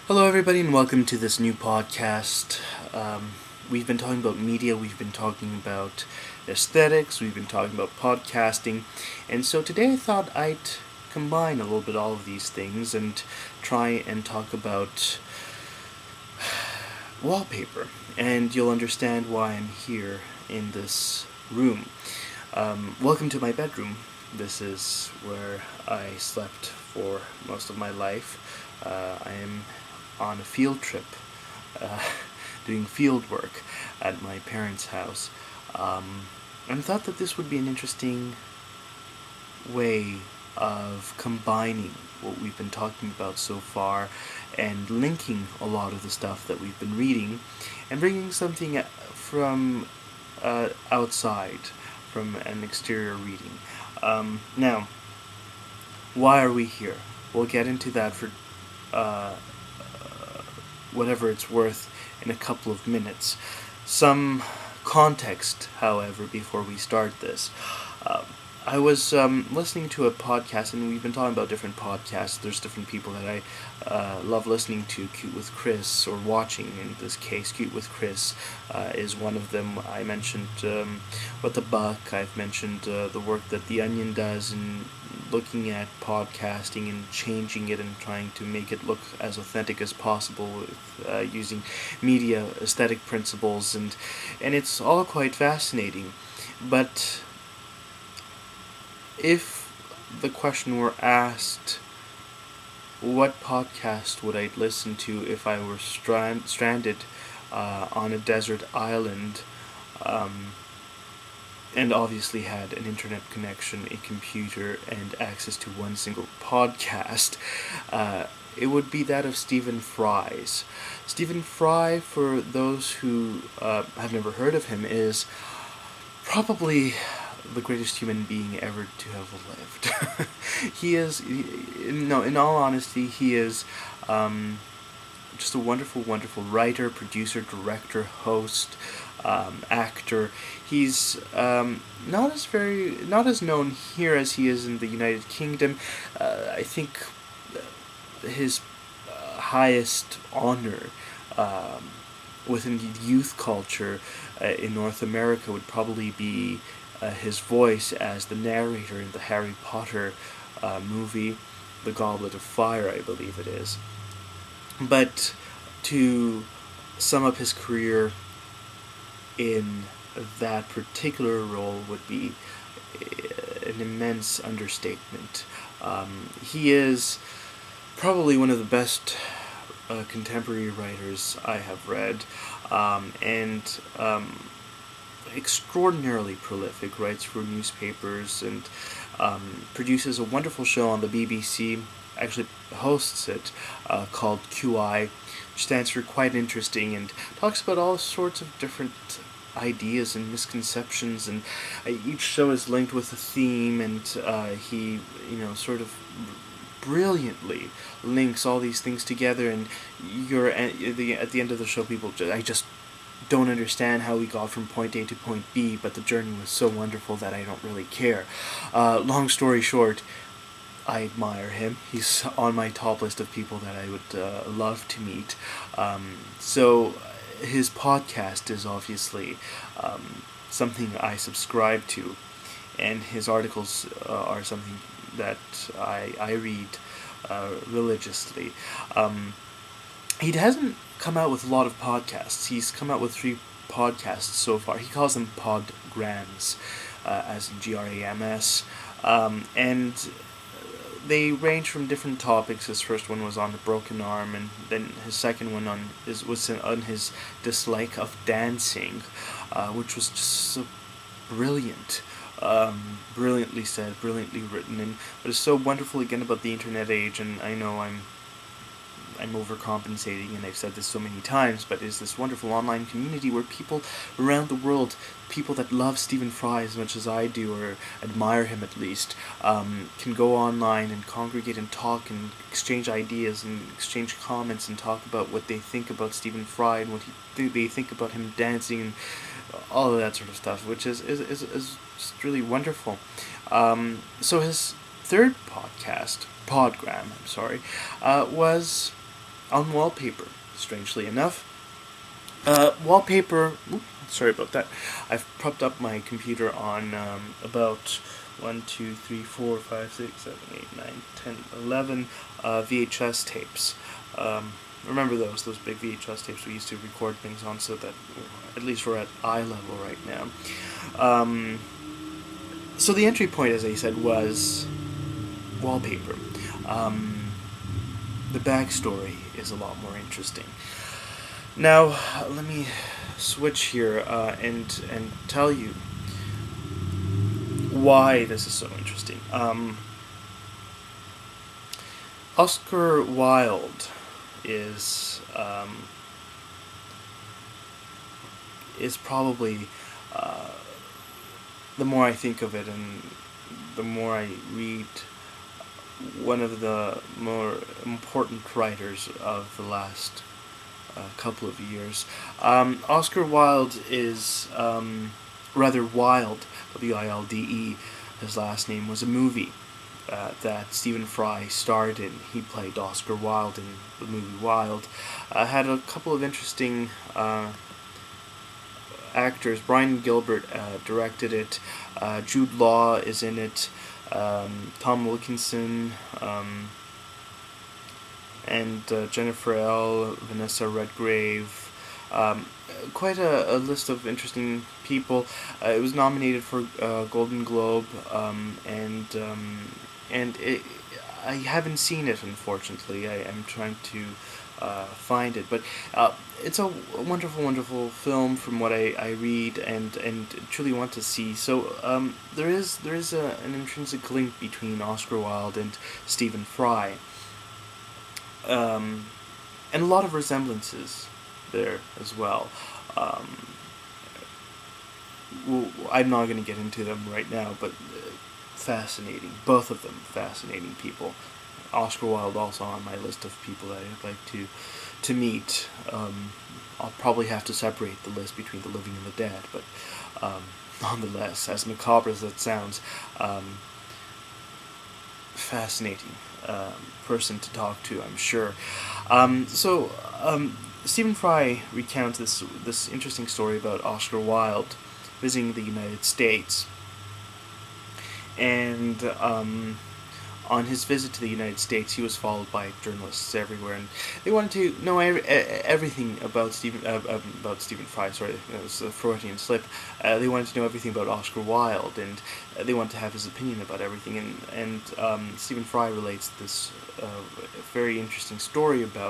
Hello, everybody, and welcome to this new podcast. We've been talking about media, we've been talking about aesthetics, we've been talking about podcasting, and so today I thought I'd combine a little bit all of these things and try and talk about wallpaper, and you'll understand why I'm here in this room. Welcome to my bedroom. This is where I slept for most of my life. I am on a field trip, uh, doing field work at my parents' house, and thought that this would be an interesting way of combining what we've been talking about so far and linking a lot of the stuff that we've been reading and bringing something from outside, from an exterior reading. Now, why are we here? We'll get into that for uh, whatever it's worth in a couple of minutes. Some context, however, before we start this. Um, I was listening to a podcast, and we've been talking about different podcasts. There's different people that I love listening to. Cute with Chris, or watching in this case. Cute with Chris is one of them. I mentioned What the Buck. I've mentioned the work that The Onion does in looking at podcasting and changing it and trying to make it look as authentic as possible with using media aesthetic principles, and it's all quite fascinating. But if the question were asked, what podcast would I listen to if I were stranded on a desert island, and obviously had an internet connection, a computer, and access to one single podcast, it would be that of Stephen Fry's. Stephen Fry, for those who have never heard of him, is probably the greatest human being ever to have lived. He is, no, in all honesty, he is just a wonderful, wonderful writer, producer, director, host, actor. He's not as known here as he is in the United Kingdom. I think his highest honor within the youth culture in North America would probably be his voice as the narrator in the Harry Potter movie, The Goblet of Fire, I believe it is. But to sum up his career in that particular role would be an immense understatement. He is probably one of the best contemporary writers I have read, and extraordinarily prolific, writes for newspapers, and produces a wonderful show on the BBC, actually hosts it, called QI, which stands for Quite Interesting, and talks about all sorts of different ideas and misconceptions, and each show is linked with a theme, and he, sort of brilliantly links all these things together, and you're at the end of the show, I just don't understand how we got from point A to point B, but the journey was so wonderful that I don't really care. Long story short, I admire him. He's on my top list of people that I would love to meet. So his podcast is obviously something I subscribe to, and his articles are something that I read religiously. He hasn't come out with a lot of podcasts. He's come out with 3 podcasts so far. He calls them podgrams, as in Grams, and they range from different topics. His first one was on the broken arm, and then his second one was on his dislike of dancing, which was just so brilliant. Brilliantly said, brilliantly written, and but it's so wonderful again about the internet age. And I know I'm overcompensating, and I've said this so many times, but it's this wonderful online community where people around the world, people that love Stephen Fry as much as I do, or admire him at least, can go online and congregate and talk and exchange ideas and exchange comments and talk about what they think about Stephen Fry and what they think about him dancing and all of that sort of stuff, which is just really wonderful. So his third podcast, Podgram, was on Wallpaper, strangely enough. Wallpaper. Sorry about that. I've propped up my computer on about 1, 2, 3, 4, 5, 6, 7, 8, 9, 10, 11 VHS tapes. Remember those big VHS tapes we used to record things on, so that at least we're at eye level right now. So the entry point, as I said, was Wallpaper. The backstory is a lot more interesting. Now, let me switch here and tell you why this is so interesting. Oscar Wilde is probably the more I think of it and the more I read, one of the more important writers of the last couple of years. Oscar Wilde is rather Wilde, Wilde. His last name was a movie that Stephen Fry starred in. He played Oscar Wilde in the movie Wilde. Had a couple of interesting actors. Brian Gilbert directed it. Jude Law is in it. Tom Wilkinson. And Jennifer L., Vanessa Redgrave, quite a list of interesting people. It was nominated for Golden Globe, and I haven't seen it, unfortunately. I am trying to find it, but it's a wonderful, wonderful film from what I read and truly want to see. So there is an intrinsic link between Oscar Wilde and Stephen Fry. And a lot of resemblances there as well. I'm not going to get into them right now, but fascinating. Both of them fascinating people. Oscar Wilde also on my list of people that I'd like to meet. I'll probably have to separate the list between the living and the dead, but nonetheless, as macabre as that sounds, fascinating person to talk to, I'm sure. Stephen Fry recounts this interesting story about Oscar Wilde visiting the United States, and on his visit to the United States, he was followed by journalists everywhere, and they wanted to know everything about Stephen Fry. Sorry, it was a Freudian slip. They wanted to know everything about Oscar Wilde, and they wanted to have his opinion about everything. And Stephen Fry relates this very interesting story about